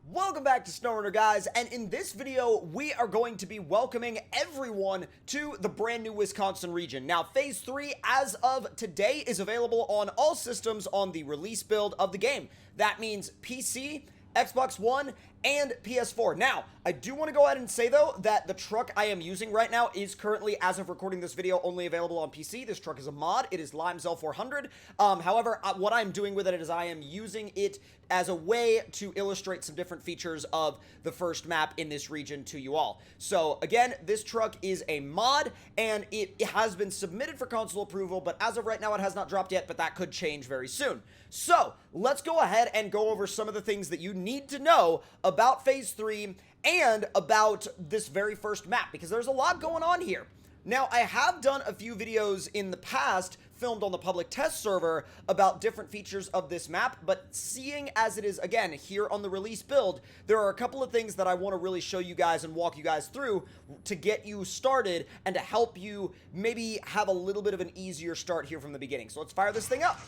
Welcome back to SnowRunner, guys, and in this video, we are going to be welcoming everyone to the brand new Wisconsin region. Now, Phase 3, as of today, is available on all systems on the release build of the game. That means PC, Xbox One, and PS4. Now, I do want to go ahead and say, though, that the truck I am using right now is currently, as of recording this video, only available on PC. This truck is a mod. It is Limesell 400. However, what I'm doing with it is I am using it as a way to illustrate some different features of the first map in this region to you all. So, again, this truck is a mod, and it has been submitted for console approval, but as of right now, it has not dropped yet, but that could change very soon. So, let's go ahead and go over some of the things that you need to know about Phase 3 and about this very first map, because there's a lot going on here. Now, I have done a few videos in the past, filmed on the public test server, about different features of this map, but seeing as it is, again, here on the release build, there are a couple of things that I want to really show you guys and walk you guys through to get you started and to help you maybe have a little bit of an easier start here from the beginning. So let's fire this thing up.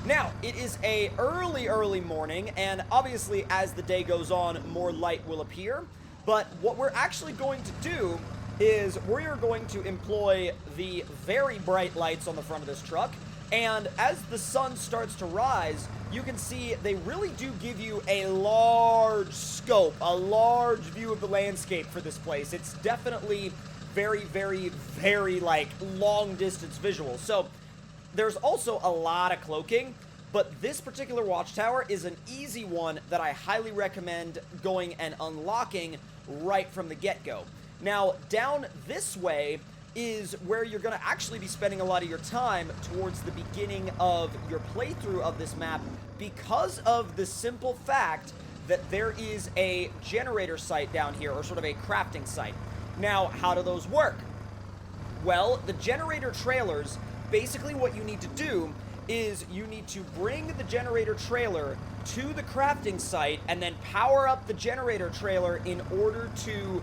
Now, it is a early morning, and obviously as the day goes on, more light will appear, but what we're actually going to do is we are going to employ the very bright lights on the front of this truck, and as the sun starts to rise, you can see they really do give you a large scope, a large view of the landscape for this place. It's definitely very, like, long-distance visual. So there's also a lot of cloaking, but this particular watchtower is an easy one that I highly recommend going and unlocking right from the get-go. Now, down this way is where you're going to actually be spending a lot of your time towards the beginning of your playthrough of this map, because of the simple fact that there is a generator site down here, or sort of a crafting site. Now, how do those work? Well, the generator trailers, basically what you need to do is you need to bring the generator trailer to the crafting site and then power up the generator trailer in order to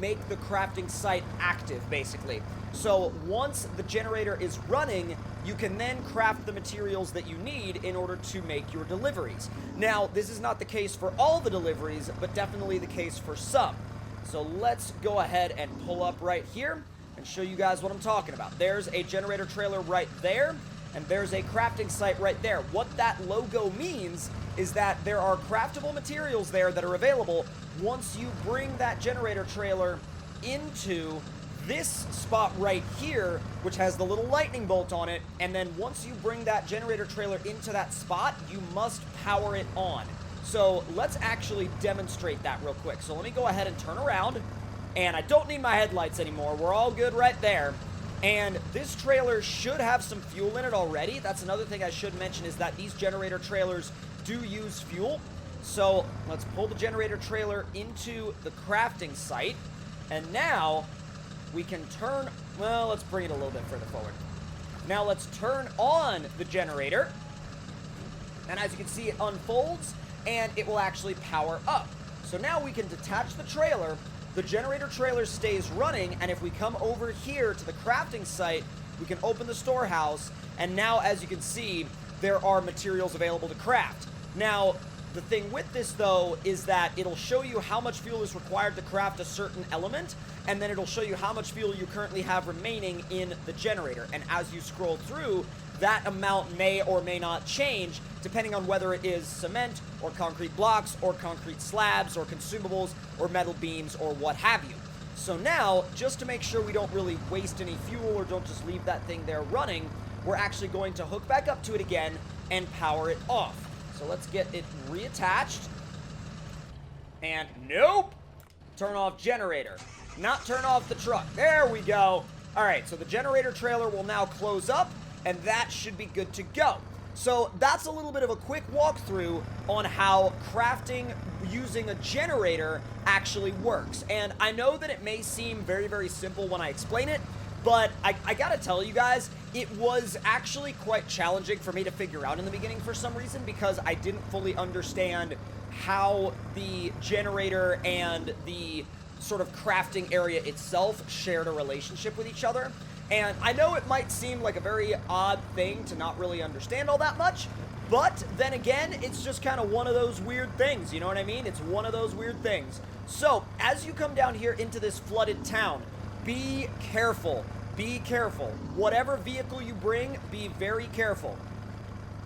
make the crafting site active, basically. So once the generator is running, you can then craft the materials that you need in order to make your deliveries. Now, this is not the case for all the deliveries, but definitely the case for some. So let's go ahead and pull up right here and show you guys what I'm talking about. There's a generator trailer right there, and there's a crafting site right there. What that logo means is that there are craftable materials there that are available once you bring that generator trailer into this spot right here, which has the little lightning bolt on it, and then once you bring that generator trailer into that spot, you must power it on. So let's actually demonstrate that real quick. So let me go ahead and turn around, and I don't need my headlights anymore. We're all good right there. And this trailer should have some fuel in it already. That's another thing I should mention, is that these generator trailers do use fuel. So let's pull the generator trailer into the crafting site. And now we can turn, well, let's bring it a little bit further forward. Now let's turn on the generator. And as you can see, it unfolds and it will actually power up. So now we can detach the trailer. The generator trailer stays running, and if we come over here to the crafting site, we can open the storehouse, and now, as you can see, there are materials available to craft. Now, the thing with this, though, is that it'll show you how much fuel is required to craft a certain element, and then it'll show you how much fuel you currently have remaining in the generator. And as you scroll through, that amount may or may not change depending on whether it is cement or concrete blocks or concrete slabs or consumables or metal beams or what have you. So now, just to make sure we don't really waste any fuel or don't just leave that thing there running, we're actually going to hook back up to it again and power it off. So let's get it reattached. And nope! Turn off generator. Not turn off the truck. There we go. Alright, so the generator trailer will now close up, and that should be good to go. So that's a little bit of a quick walkthrough on how crafting using a generator actually works. And I know that it may seem very simple when I explain it, but I gotta tell you guys, it was actually quite challenging for me to figure out in the beginning for some reason, because I didn't fully understand how the generator and the sort of crafting area itself shared a relationship with each other. And I know it might seem like a very odd thing to not really understand all that much, But then again, it's just kind of one of those weird things, you know what I mean? It's one of those weird things. So, as you come down here into this flooded town, be careful. Be careful. Whatever vehicle you bring, be very careful.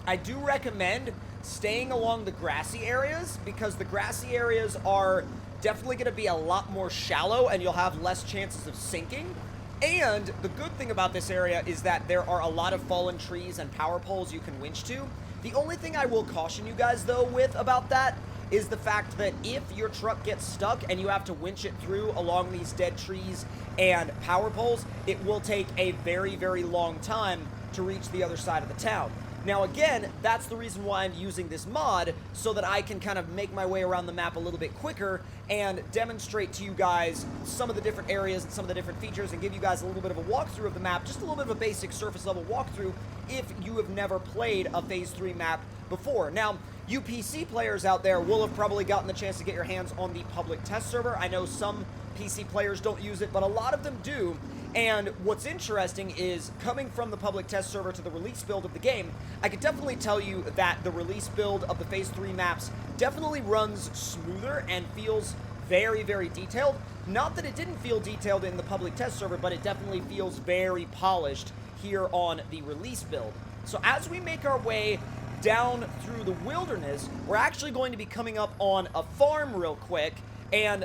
I do recommend staying along the grassy areas because the grassy areas are definitely going to be a lot more shallow and you'll have less chances of sinking. And the good thing about this area is that there are a lot of fallen trees and power poles you can winch to. The only thing I will caution you guys, though, with about that is the fact that if your truck gets stuck and you have to winch it through along these dead trees and power poles, it will take a very, very long time to reach the other side of the town. Now, again, that's the reason why I'm using this mod, so that I can kind of make my way around the map a little bit quicker and demonstrate to you guys some of the different areas and some of the different features and give you guys a little bit of a walkthrough of the map, just a little bit of a basic surface level walkthrough if you have never played a Phase 3 map before. Now, you PC players out there will have probably gotten the chance to get your hands on the public test server. I know some PC players don't use it, but a lot of them do. And what's interesting is, coming from the public test server to the release build of the game, I can definitely tell you that the release build of the Phase 3 maps definitely runs smoother and feels very, very detailed. Not that it didn't feel detailed in the public test server, but it definitely feels very polished here on the release build. So as we make our way down through the wilderness, we're actually going to be coming up on a farm real quick, and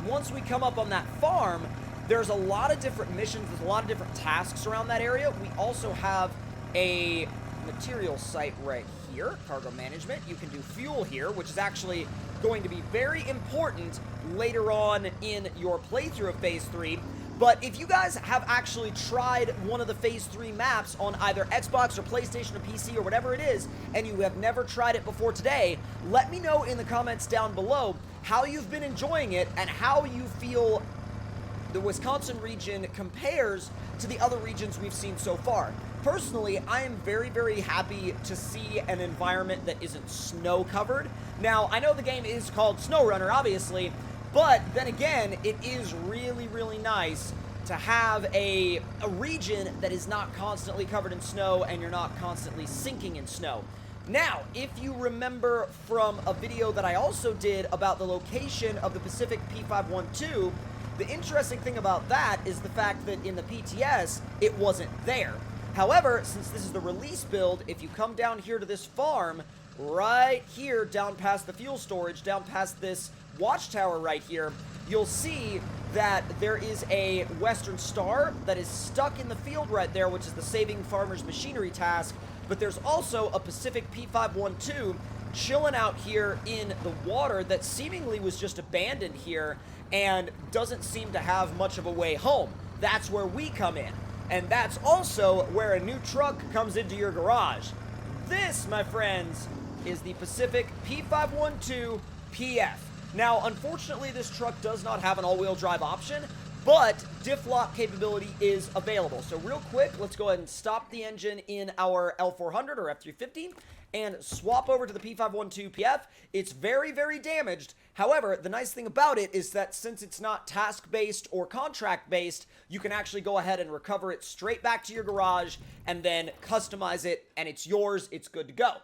once we come up on that farm, there's a lot of different missions, there's a lot of different tasks around that area. We also have a material site right here, cargo management. You can do fuel here, which is actually going to be very important later on in your playthrough of Phase 3. But if you guys have actually tried one of the Phase 3 maps on either Xbox or PlayStation or PC or whatever it is, and you have never tried it before today, let me know in the comments down below how you've been enjoying it and how you feel the Wisconsin region compares to the other regions we've seen so far. Personally, I am very, very happy to see an environment that isn't snow-covered. Now, I know the game is called SnowRunner, obviously, but then again, it is really, really nice to have a region that is not constantly covered in snow and you're not constantly sinking in snow. Now, if you remember from a video that I also did about the location of the Pacific P512, the interesting thing about that is the fact that in the PTS, it wasn't there. However, since this is the release build, if you come down here to this farm, right here, down past the fuel storage, down past this watchtower right here, you'll see that there is a Western Star that is stuck in the field right there, which is the Saving Farmers Machinery task, but there's also a Pacific P512 chilling out here in the water that seemingly was just abandoned here and doesn't seem to have much of a way home. That's where we come in. And that's also where a new truck comes into your garage. This, my friends, is the Pacific P512 PF. Now, unfortunately, this truck does not have an all-wheel drive option, but diff lock capability is available. So real quick, let's go ahead and stop the engine in our L400 or F350 and swap over to the P512 PF. It's very, very damaged. However, the nice thing about it is that since it's not task-based or contract-based, you can actually go ahead and recover it straight back to your garage and then customize it, and it's yours. It's good to go.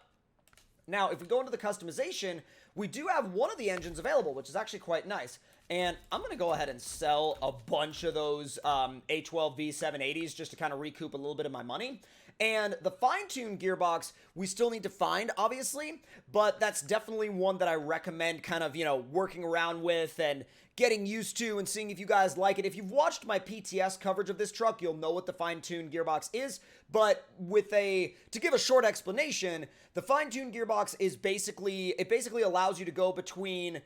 Now, if we go into the customization, we do have one of the engines available, which is actually quite nice. And I'm going to go ahead and sell a bunch of those A12V 780s just to kind of recoup a little bit of my money. And the fine-tuned gearbox, we still need to find, obviously, but that's definitely one that I recommend kind of, working around with and getting used to and seeing if you guys like it. If you've watched my PTS coverage of this truck, you'll know what the fine-tuned gearbox is, but to give a short explanation, the fine-tuned gearbox is basically allows you to go between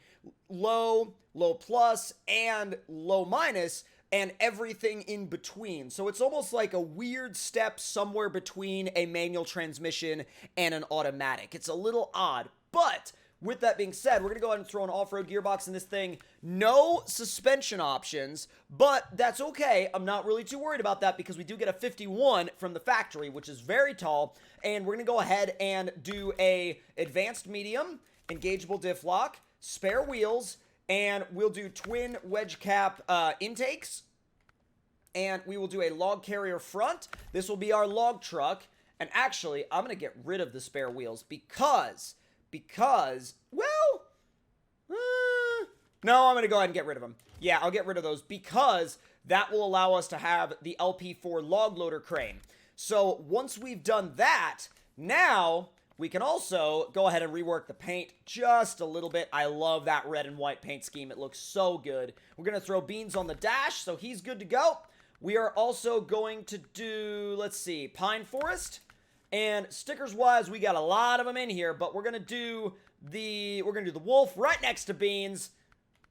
low plus, and low minus, and everything in between. So it's almost like a weird step somewhere between a manual transmission and an automatic. It's a little odd, but with that being said, we're going to go ahead and throw an off-road gearbox in this thing. No suspension options, but that's okay. I'm not really too worried about that because we do get a 51 from the factory, which is very tall, and we're going to go ahead and do a advanced medium, engageable diff lock, spare wheels, and we'll do twin wedge cap intakes, and we will do a log carrier front. This will be our log truck, And actually, I'm going to get rid of the spare wheels because, well, no, I'm going to go ahead and get rid of them. Yeah, I'll get rid of those because that will allow us to have the LP4 log loader crane. So once we've done that, now we can also go ahead and rework the paint just a little bit. I love that red and white paint scheme. It looks so good. We're going to throw Beans on the dash, so he's good to go. We are also going to do, let's see, Pine Forest. And stickers-wise, we got a lot of them in here, but we're going to do the wolf right next to Beans.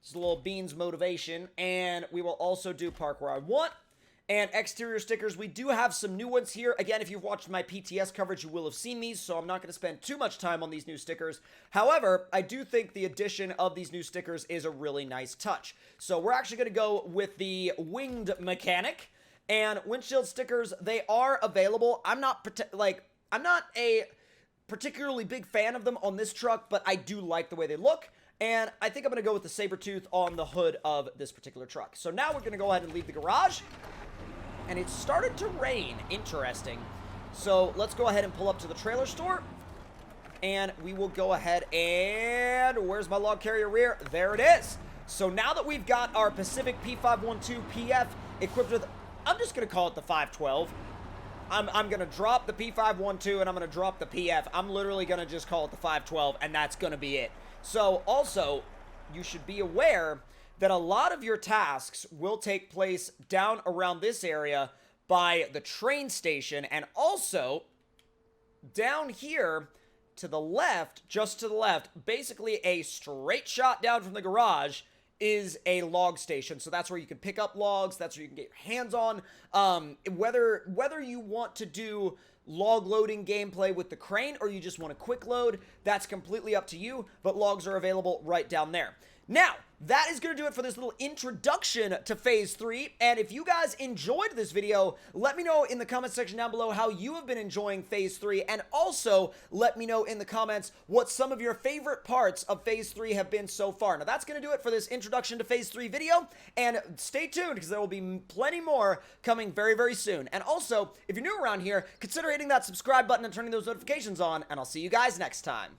Just a little Beans motivation. And we will also do Park Where I Want. And exterior stickers, we do have some new ones here. Again, if you've watched my PTS coverage, you will have seen these, so I'm not going to spend too much time on these new stickers. However, I do think the addition of these new stickers is a really nice touch. So we're actually going to go with the winged mechanic. And windshield stickers, they are available. I'm not a particularly big fan of them on this truck, but I do like the way they look. And I think I'm going to go with the Sabertooth on the hood of this particular truck. So now we're going to go ahead and leave the garage. And it started to rain. Interesting. So let's go ahead and pull up to the trailer store. And we will go ahead and... Where's my log carrier rear? There it is. So now that we've got our Pacific P512 PF equipped with... I'm just going to call it the 512. I'm going to drop the P512 and I'm going to drop the PF. I'm literally going to just call it the 512 and that's going to be it. So also, you should be aware that a lot of your tasks will take place down around this area by the train station, and also down here to the left, just to the left, basically a straight shot down from the garage is a log station. So that's where you can pick up logs, that's where you can get your hands on. Whether you want to do log loading gameplay with the crane or you just want a quick load, that's completely up to you, but logs are available right down there. Now, that is going to do it for this little introduction to Phase 3, and if you guys enjoyed this video, let me know in the comment section down below how you have been enjoying Phase 3, and also let me know in the comments what some of your favorite parts of Phase 3 have been so far. Now, that's going to do it for this introduction to Phase 3 video, and stay tuned because there will be plenty more coming very, very soon. And also, if you're new around here, consider hitting that subscribe button and turning those notifications on, and I'll see you guys next time.